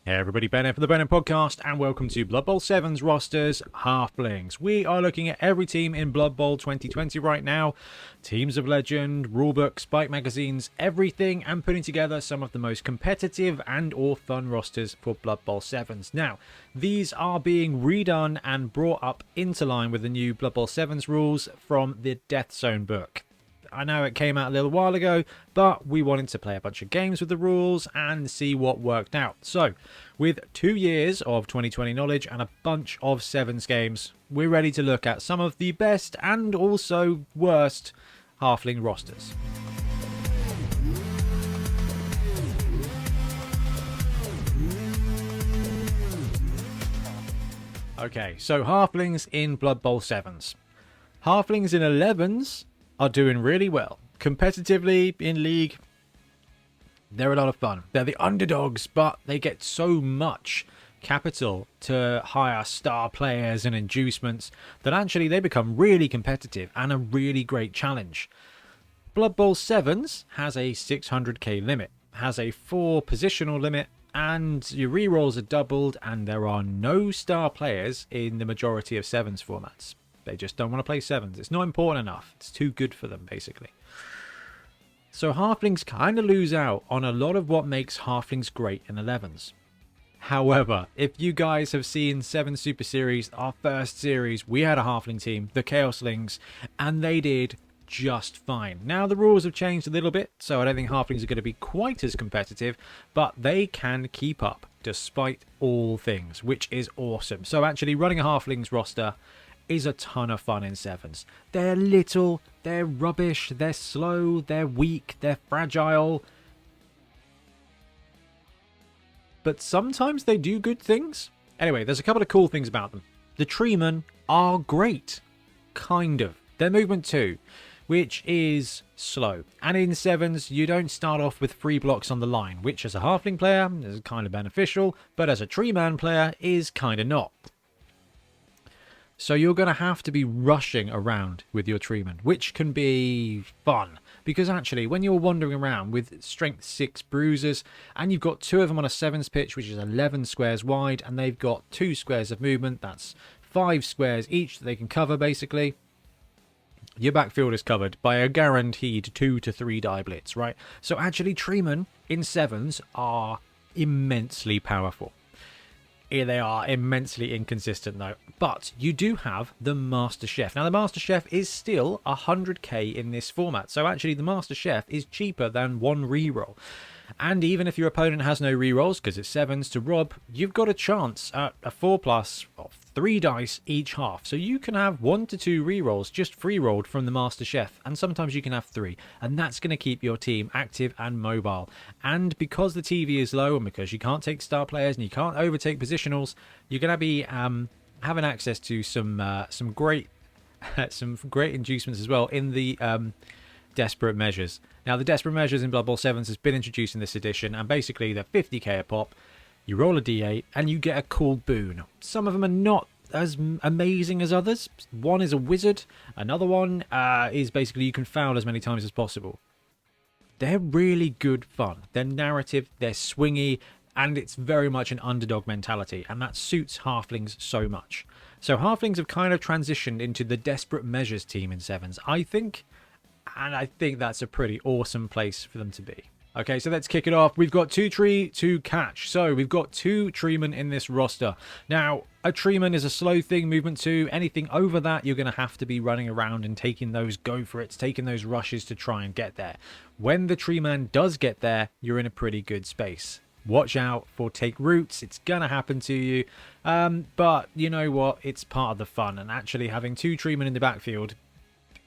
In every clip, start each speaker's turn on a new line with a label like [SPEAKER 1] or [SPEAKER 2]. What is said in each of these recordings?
[SPEAKER 1] Hey everybody, Ben here for the Bonehead podcast, and welcome to Blood Bowl 7's rosters, Halflings. We are looking at every team in Blood Bowl 2020 right now. Teams of Legend, rulebooks, spike magazines, everything, and putting together some of the most competitive and or fun rosters for Blood Bowl 7s. Now, these are being redone and brought up into line with the new Blood Bowl 7's rules from the Deathzone book. I know it came out a little while ago, but we wanted to play a bunch of games with the rules and see what worked out. So, with 2 years of 2020 knowledge and a bunch of 7s games, we're ready to look at some of the best and also worst Halfling rosters. Okay, so Halflings in Blood Bowl 7s. Halflings in 11s are doing really well. Competitively, in League, they're a lot of fun. They're the underdogs, but they get so much capital to hire star players and inducements that actually they become really competitive and a really great challenge. Blood Bowl 7s has a 600k limit, has a 4 positional limit, and your rerolls are doubled, and there are no star players in the majority of 7s formats. They just don't want to play 7s. It's not important enough. It's too good for them, basically. So Halflings kind of lose out on a lot of what makes Halflings great in 11s. However, if you guys have seen 7 Super Series, our first series, we had a Halfling team, the Chaoslings, and they did just fine. Now, the rules have changed a little bit, so I don't think Halflings are going to be quite as competitive, but they can keep up despite all things, which is awesome. So actually running a Halflings roster is a ton of fun in 7s. They're little, they're rubbish, they're slow, they're weak, they're fragile. But sometimes they do good things. Anyway, there's a couple of cool things about them. The Treemen are great. Kind of. Their movement too, which is slow. And in 7s, you don't start off with 3 blocks on the line, which as a Halfling player is kind of beneficial, but as a Treeman player is kind of not. So you're going to have to be rushing around with your Treeman, which can be fun. Because actually, when you're wandering around with strength 6 bruisers, and you've got 2 of them on a 7s pitch, which is 11 squares wide, and they've got 2 squares of movement, that's 5 squares each that they can cover, basically. Your backfield is covered by a guaranteed 2 to 3 die blitz, right? So actually, Treemen in 7s are immensely powerful. They are immensely inconsistent though, but you do have the Master Chef. Now the Master Chef is still 100k in this format, so actually the Master Chef is cheaper than 1 reroll. And even if your opponent has no rerolls, because it's 7s to rob, you've got a chance at a 4+ of 3 dice each half. So you can have 1 to 2 rerolls just free rolled from the Master Chef, and sometimes you can have 3, and that's going to keep your team active and mobile. And because the TV is low, and because you can't take star players and you can't overtake positionals, you're going to be having access to some great inducements as well in the Desperate measures. Now, the Desperate measures in Blood Bowl 7s has been introduced in this edition, and basically they're 50k a pop. You roll a d8 and you get a cool boon. Some of them are not as amazing as others. One is a wizard. Another one is basically you can foul as many times as possible. They're really good fun. They're narrative, they're swingy, and it's very much an underdog mentality, and that suits Halflings so much. So Halflings have kind of transitioned into the Desperate measures team in 7s, I think. And I think that's a pretty awesome place for them to be. Okay, so let's kick it off. We've got 2 tree, 2 catch. So we've got 2 Treemen in this roster. Now, a Treeman is a slow thing, movement 2. Anything over that, you're going to have to be running around and taking those go for it, taking those rushes to try and get there. When the Treeman does get there, you're in a pretty good space. Watch out for take roots. It's going to happen to you. But you know what? It's part of the fun. And actually having 2 Treemen in the backfield,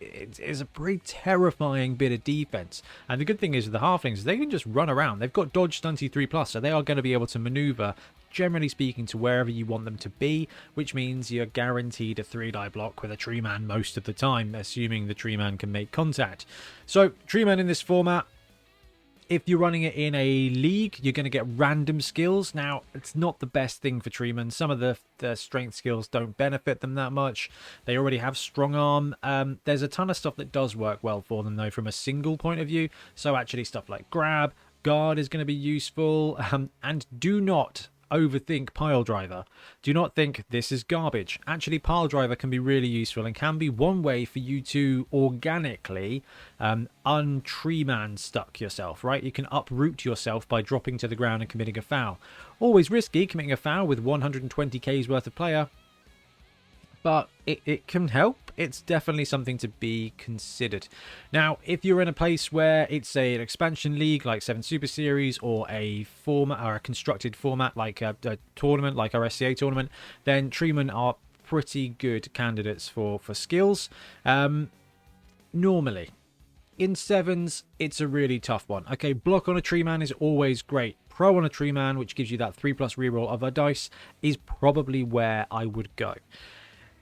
[SPEAKER 1] it is a pretty terrifying bit of defense. And the good thing is with the Halflings, they can just run around. They've got dodge Stunty 3+, so they are going to be able to maneuver, generally speaking, to wherever you want them to be, which means you're guaranteed a 3-die block with a Treeman most of the time, assuming the Treeman can make contact. So Treeman in this format, if you're running it in a league, you're going to get random skills. Now, it's not the best thing for Treemen. Some of the strength skills don't benefit them that much. They already have strong arm. There's a ton of stuff that does work well for them, though, from a single point of view. So actually stuff like grab, guard is going to be useful. And do not overthink Pile Driver. Do not think this is garbage. Actually, Pile Driver can be really useful and can be one way for you to organically untree man stuck yourself, right? You can uproot yourself by dropping to the ground and committing a foul. Always risky committing a foul with 120k's worth of player, but it can help. It's definitely something to be considered. Now, if you're in a place where it's an expansion league like 7 Super Series, or a format or a constructed format like a tournament like our SCA tournament, then treemen are pretty good candidates for skills. Normally, in 7s, it's a really tough one. Okay, block on a tree man is always great. Pro on a tree man, which gives you that 3+ reroll of a dice, is probably where I would go.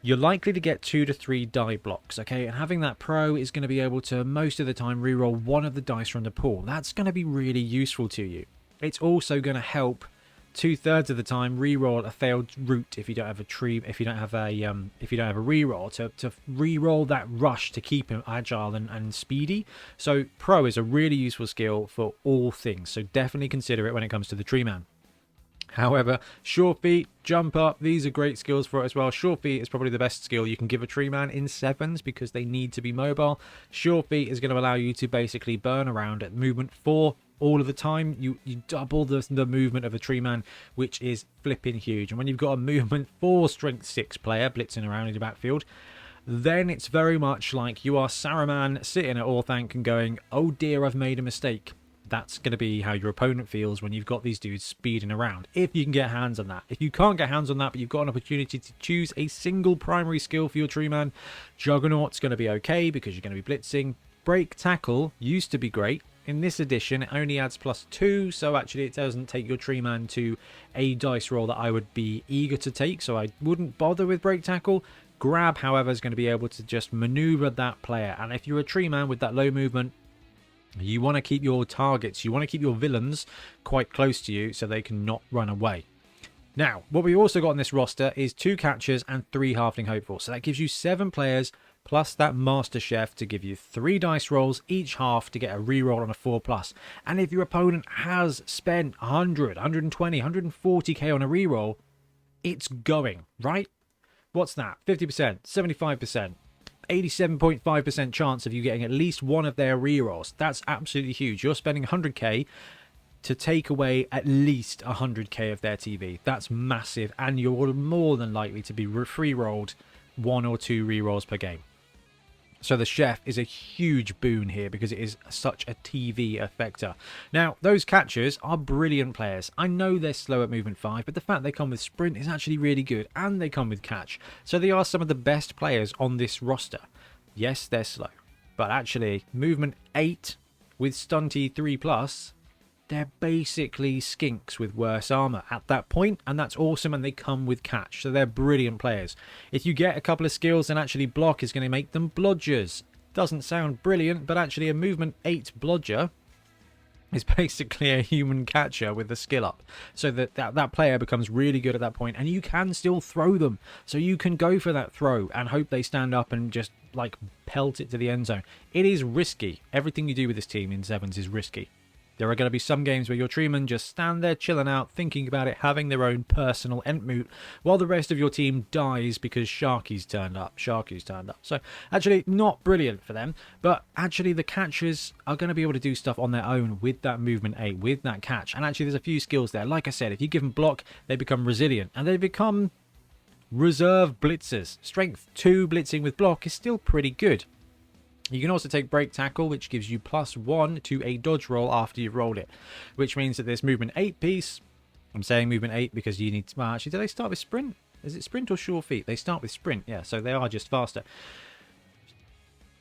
[SPEAKER 1] You're likely to get 2 to 3 die blocks, okay? And having that pro is going to be able to, most of the time, reroll one of the dice from the pool. That's going to be really useful to you. It's also going to help 2/3 of the time reroll a failed route if you don't have a tree, if you don't have a reroll to reroll that rush to keep him agile and speedy. So pro is a really useful skill for all things. So definitely consider it when it comes to the tree man. However, sure feet, jump up, these are great skills for it as well. Sure feet is probably the best skill you can give a tree man in 7s because they need to be mobile. Sure feet is going to allow you to basically burn around at movement 4 all of the time. You double the movement of a tree man, which is flipping huge. And when you've got a movement 4 strength 6 player blitzing around in your backfield, then it's very much like you are Saruman sitting at Orthanc and going, oh dear, I've made a mistake. That's going to be how your opponent feels when you've got these dudes speeding around, if you can get hands on that. If you can't get hands on that, but you've got an opportunity to choose a single primary skill for your tree man, Juggernaut's going to be okay because you're going to be blitzing. Break Tackle used to be great. In this edition, it only adds +2, so actually it doesn't take your tree man to a dice roll that I would be eager to take, so I wouldn't bother with Break Tackle. Grab, however, is going to be able to just maneuver that player, and if you're a tree man with that low movement, you want to keep your targets, you want to keep your villains quite close to you so they can not run away. Now, what we've also got on this roster is 2 catchers and 3 halfling hopefuls. So that gives you 7 players plus that master chef to give you 3 dice rolls each half to get a reroll on a 4+. And if your opponent has spent 100, 120, 140k on a reroll, it's going, right? What's that? 50%, 75%. 87.5% chance of you getting at least one of their rerolls. That's absolutely huge. You're spending 100k to take away at least 100k of their TV. That's massive, and you're more than likely to be free rolled 1 or 2 rerolls per game. So the chef is a huge boon here because it is such a TV effector. Now, those catchers are brilliant players. I know they're slow at movement 5, but the fact they come with sprint is actually really good, and they come with catch. So they are some of the best players on this roster. Yes, they're slow, but actually movement 8 with Stunty 3+, they're basically skinks with worse armor at that point, and that's awesome, and they come with catch, so they're brilliant players. If you get a couple of skills and actually block is going to make them blodgers. Doesn't sound brilliant, but actually a movement 8 blodger is basically a human catcher with the skill up, so that player becomes really good at that point, and you can still throw them, so you can go for that throw and hope they stand up and just like pelt it to the end zone. It is risky. Everything you do with this team in 7s is risky. There are going to be some games where your treemen just stand there chilling out, thinking about it, having their own personal Entmoot, while the rest of your team dies because Sharky's turned up. So actually not brilliant for them, but actually the catchers are going to be able to do stuff on their own with that movement 8, with that catch. And actually there's a few skills there. Like I said, if you give them block, they become resilient, and they become reserve blitzers. Strength 2 blitzing with block is still pretty good. You can also take Break Tackle, which gives you +1 to a dodge roll after you've rolled it, which means that this movement 8 piece, I'm saying movement 8 because you need to, well, actually, do they start with sprint? Is it sprint or sure feet? They start with sprint, yeah, so they are just faster.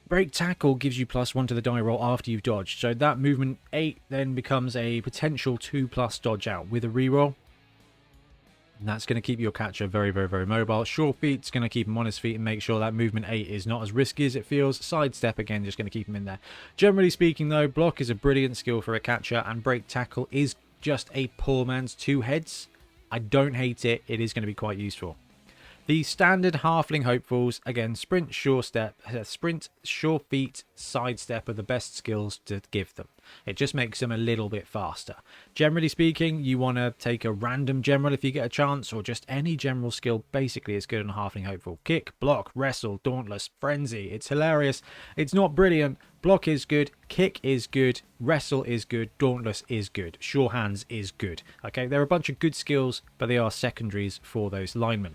[SPEAKER 1] Break Tackle gives you +1 to the die roll after you've dodged, so that movement 8 then becomes a potential 2+ dodge out with a reroll. And that's going to keep your catcher very, very, very mobile. Sure feet's going to keep him on his feet and make sure that movement 8 is not as risky as it feels. Sidestep, again, just going to keep him in there. Generally speaking, though, block is a brilliant skill for a catcher, and Break Tackle is just a poor man's 2 heads. I don't hate it. It is going to be quite useful. The standard Halfling hopefuls, again, sprint, sure feet, sidestep are the best skills to give them. It just makes them a little bit faster. Generally speaking, you want to take a random general if you get a chance, or just any general skill basically is good on Halfling Hopeful. Kick, block, wrestle, dauntless, frenzy. It's hilarious. It's not brilliant. Block is good, kick is good, wrestle is good, dauntless is good, sure hands is good. Okay, they're a bunch of good skills, but they are secondaries for those linemen.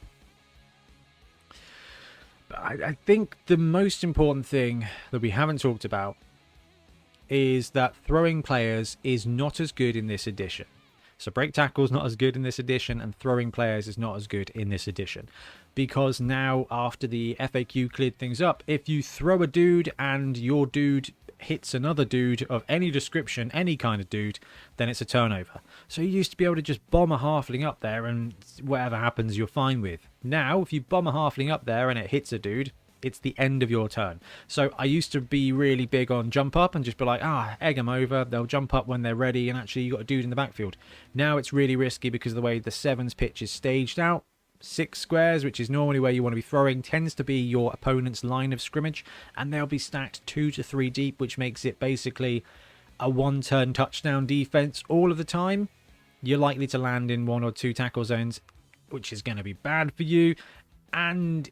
[SPEAKER 1] But I think the most important thing that we haven't talked about is that throwing players is not as good in this edition. So break tackle is not as good in this edition, and throwing players is not as good in this edition. Because now, after the FAQ cleared things up, if you throw a dude and your dude hits another dude of any description, any kind of dude, then it's a turnover. So you used to be able to just bomb a halfling up there and whatever happens you're fine with. Now, if you bomb a halfling up there and it hits a dude, it's the end of your turn. So I used to be really big on jump up and just be like, egg them over. They'll jump up when they're ready, and actually you got a dude in the backfield. Now it's really risky because of the way the sevens pitch is staged out. 6 squares, which is normally where you want to be throwing, tends to be your opponent's line of scrimmage, and they'll be stacked 2 to 3 deep, which makes it basically a 1-turn touchdown defense all of the time. You're likely to land in 1 or 2 tackle zones, which is going to be bad for you, and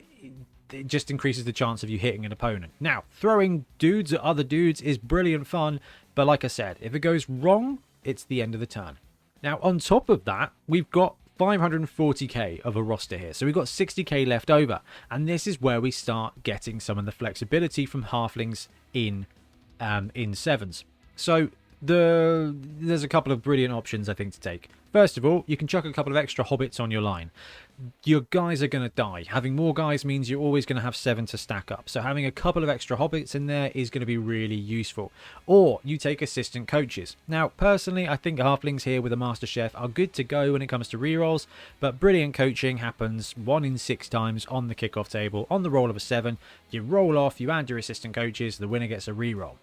[SPEAKER 1] it just increases the chance of you hitting an opponent. Now, throwing dudes at other dudes is brilliant fun, but like I said, if it goes wrong, it's the end of the turn. Now, on top of that, we've got 540k of a roster here, so we've got 60k left over, and this is where we start getting some of the flexibility from halflings in sevens. So there's a couple of brilliant options I think to take. First of all, you can chuck a couple of extra hobbits on your line. Your guys are going to die. Having more guys means you're always going to have 7 to stack up. So having a couple of extra hobbits in there is going to be really useful. Or you take assistant coaches. Now, personally, I think halflings here with a master chef are good to go when it comes to rerolls, but brilliant coaching happens 1 in 6 times on the kickoff table. On the roll of a 7, you roll off, you add your assistant coaches, the winner gets a reroll.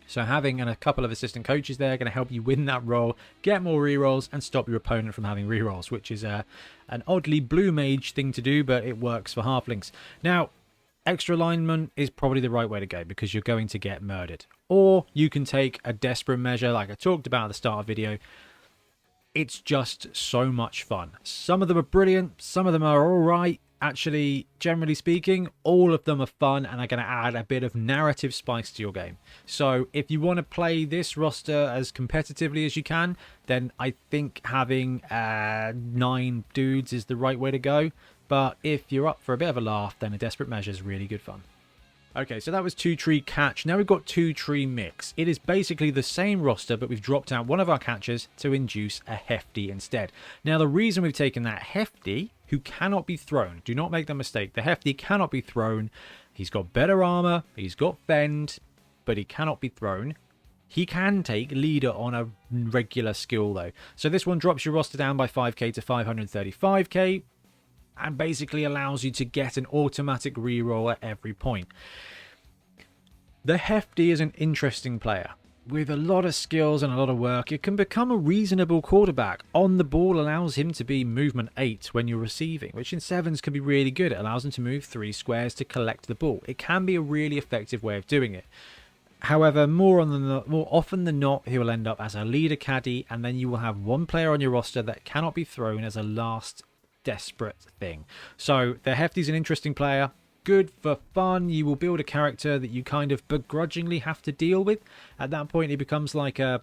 [SPEAKER 1] So having a couple of assistant coaches there are going to help you win that roll, get more rerolls, and stop your opponent from having rerolls, which is an oddly blue mage thing to do, but it works for halflings. Now, extra lineman is probably the right way to go because you're going to get murdered. Or you can take a desperate measure like I talked about at the start of the video. It's just so much fun. Some of them are brilliant, some of them are alright. Actually, generally speaking, all of them are fun and are going to add a bit of narrative spice to your game. So if you want to play this roster as competitively as you can, then I think having 9 dudes is the right way to go. But if you're up for a bit of a laugh, then a desperate measure is really good fun. Okay, so that was 2-tree catch. Now we've got 2-tree mix. It is basically the same roster, but we've dropped out one of our catchers to induce a Hefty instead. Now the reason we've taken that Hefty, who cannot be thrown, do not make the mistake, the Hefty cannot be thrown. He's got better armor, he's got fend, but he cannot be thrown. He can take leader on a regular skill though. So this one drops your roster down by 5k to 535k. And basically allows you to get an automatic reroll at every point. The Hefty is an interesting player. With a lot of skills and a lot of work, it can become a reasonable quarterback. On the ball allows him to be movement 8 when you're receiving, which in sevens can be really good. It allows him to move 3 squares to collect the ball. It can be a really effective way of doing it. However, more often than not, he will end up as a leader caddy, and then you will have one player on your roster that cannot be thrown as a last desperate thing. So the Hefty's an interesting player, good for fun. You will build a character that you kind of begrudgingly have to deal with. At that point, he becomes like I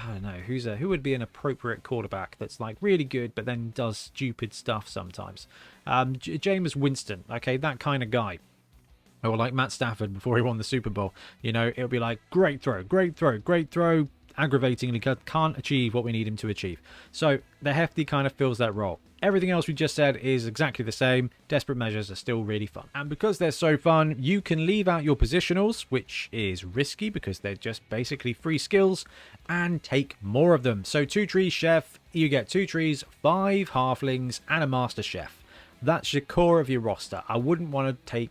[SPEAKER 1] don't know, who would be an appropriate quarterback that's like really good but then does stupid stuff sometimes. Jameis Winston, okay, that kind of guy. Or like Matt Stafford before he won the Super Bowl. You know, it'll be like great throw, aggravatingly can't achieve what we need him to achieve. So the Hefty kind of fills that role. Everything else we just said is exactly the same. Desperate measures are still really fun. And because they're so fun, you can leave out your positionals, which is risky because they're just basically free skills, and take more of them. So 2-tree chef, you get 2 trees, 5 halflings, and a master chef. That's your core of your roster. I wouldn't want to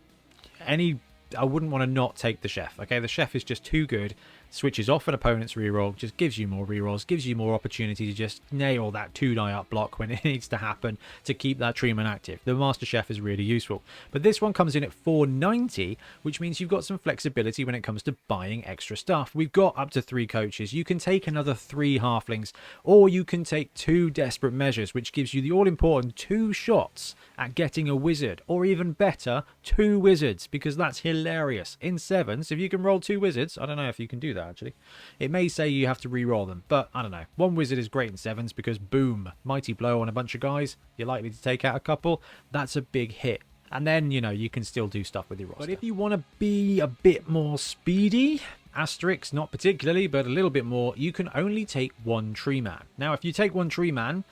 [SPEAKER 1] not take the chef. Okay, the chef is just too good switches off an opponent's reroll, just gives you more rerolls, gives you more opportunity to just nail that 2-die up block when it needs to happen to keep that treatment active. The Master Chef is really useful. But this one comes in at 490, which means you've got some flexibility when it comes to buying extra stuff. We've got up to 3 coaches. You can take another 3 halflings, or you can take 2 desperate measures, which gives you the all-important 2 shots at getting a wizard, or even better, 2 wizards, because that's hilarious. In 7s, if you can roll 2 wizards, I don't know if you can do that actually. It may say you have to re-roll them, but I don't know. 1 wizard is great in 7s because boom, mighty blow on a bunch of guys. You're likely to take out a couple. That's a big hit. And then, you know, you can still do stuff with your roster. But if you want to be a bit more speedy, asterisk, not particularly, but a little bit more, you can only take 1 tree man. Now, if you take 1 tree man,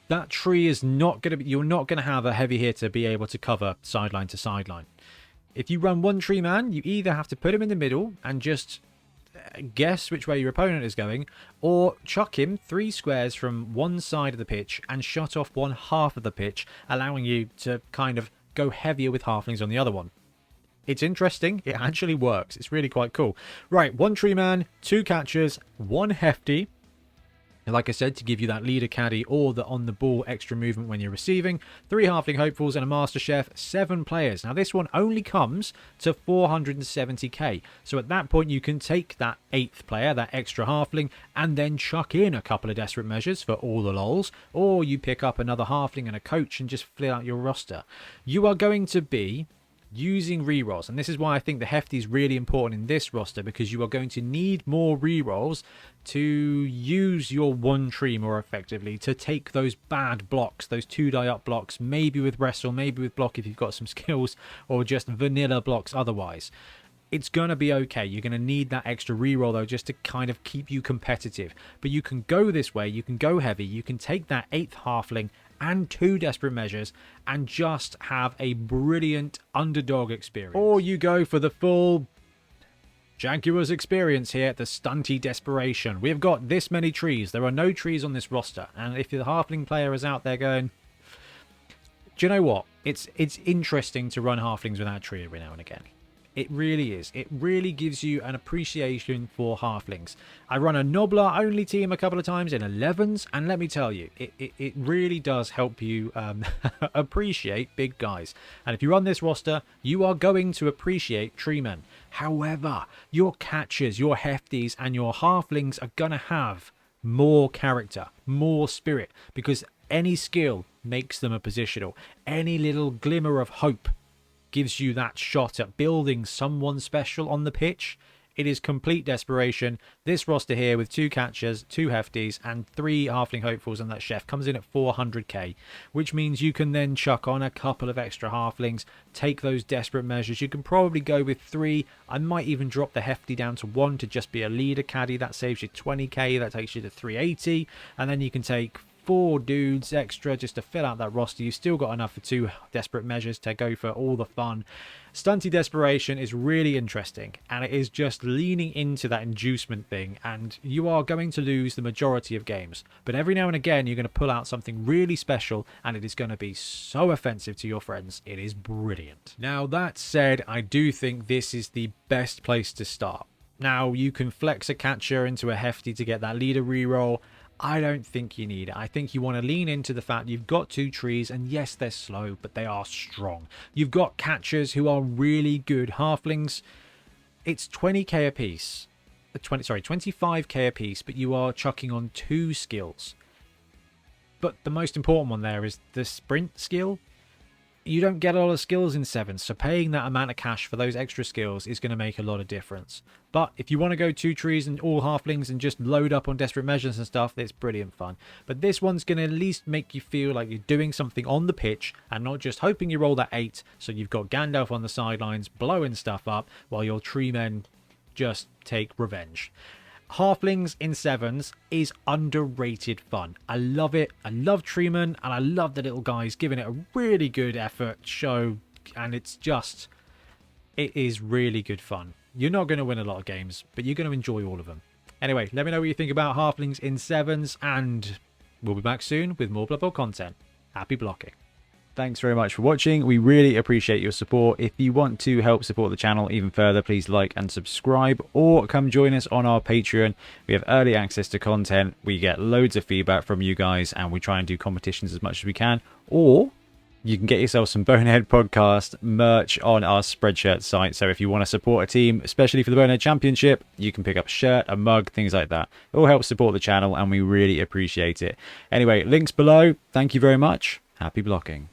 [SPEAKER 1] that tree is not going to be, you're not going to have a heavy hitter be able to cover sideline to sideline. If you run 1 tree man, you either have to put him in the middle and just guess which way your opponent is going, or chuck him 3 squares from one side of the pitch and shut off one half of the pitch, allowing you to kind of go heavier with halflings on the other one. It's interesting. It actually works. It's really quite cool. Right, 1 tree man, 2 catchers, 1 hefty. Like I said, to give you that leader caddy or the on the ball extra movement when you're receiving, 3 halfling hopefuls and a master chef, 7 players. Now this one only comes to 470k. So at that point you can take that 8th player, that extra halfling, and then chuck in a couple of desperate measures for all the lols, or you pick up another halfling and a coach and just fill out your roster. You are going to be using rerolls, and this is why I think the hefty is really important in this roster, because you are going to need more rerolls to use your 1 tree more effectively, to take those bad blocks, those 2-die up blocks, maybe with wrestle, maybe with block if you've got some skills, or just vanilla blocks otherwise. It's going to be okay. You're going to need that extra reroll though, just to kind of keep you competitive. But you can go this way, you can go heavy, you can take that 8th halfling and 2 desperate measures and just have a brilliant underdog experience. Or you go for the full Jaguars experience here, the Stunty Desperation. We've got this many trees. There are no trees on this roster. And if the halfling player is out there going, do you know what? It's interesting to run halflings without a tree every now and again. It really is. It really gives you an appreciation for halflings. I run a Nobbler only team a couple of times in 11s, and let me tell you, it really does help you appreciate big guys. And if you run this roster, you are going to appreciate treemen. However, your catchers, your hefties, and your halflings are going to have more character, more spirit, because any skill makes them a positional. Any little glimmer of hope gives you that shot at building someone special on the pitch. It is complete desperation. This roster here with 2 catchers, 2 hefties, and 3 halfling hopefuls and that chef comes in at 400k, which means you can then chuck on a couple of extra halflings, take those desperate measures. You can probably go with 3. I might even drop the hefty down to 1 to just be a leader caddy. That saves you 20k. That takes you to 380, and then you can take 4 dudes extra just to fill out that roster. You've still got enough for 2 desperate measures to go for all the fun. Stunty Desperation is really interesting, and it is just leaning into that inducement thing, and you are going to lose the majority of games, but every now and again you're going to pull out something really special, and it is going to be so offensive to your friends. It is brilliant. Now that said, I do think this is the best place to start. Now you can flex a catcher into a hefty to get that leader reroll. I don't think you need it. I think you want to lean into the fact you've got 2 trees, and yes, they're slow, but they are strong. You've got catchers who are really good. Halflings, it's 20k a piece. 25k a piece, but you are chucking on 2 skills. But the most important one there is the sprint skill. You don't get a lot of skills in 7s, so paying that amount of cash for those extra skills is going to make a lot of difference. But if you want to go 2 trees and all halflings and just load up on desperate measures and stuff, it's brilliant fun. But this one's going to at least make you feel like you're doing something on the pitch and not just hoping you roll that 8, so you've got Gandalf on the sidelines blowing stuff up while your tree men just take revenge. Halflings in 7s is underrated fun. I love it. I love Treeman, and I love the little guys giving it a really good effort show, and it is really good fun. You're not going to win a lot of games, but you're going to enjoy all of them. Anyway, let me know what you think about Halflings in 7s, and we'll be back soon with more Blood Bowl content. Happy blocking.
[SPEAKER 2] Thanks very much for watching. We really appreciate your support. If you want to help support the channel even further, please like and subscribe, or come join us on our Patreon. We have early access to content. We get loads of feedback from you guys, and we try and do competitions as much as we can. Or you can get yourself some Bonehead podcast merch on our Spreadshirt site. So if you want to support a team, especially for the Bonehead Championship, you can pick up a shirt, a mug, things like that. It all helps support the channel, and we really appreciate it. Anyway, links below. Thank you very much. Happy blocking.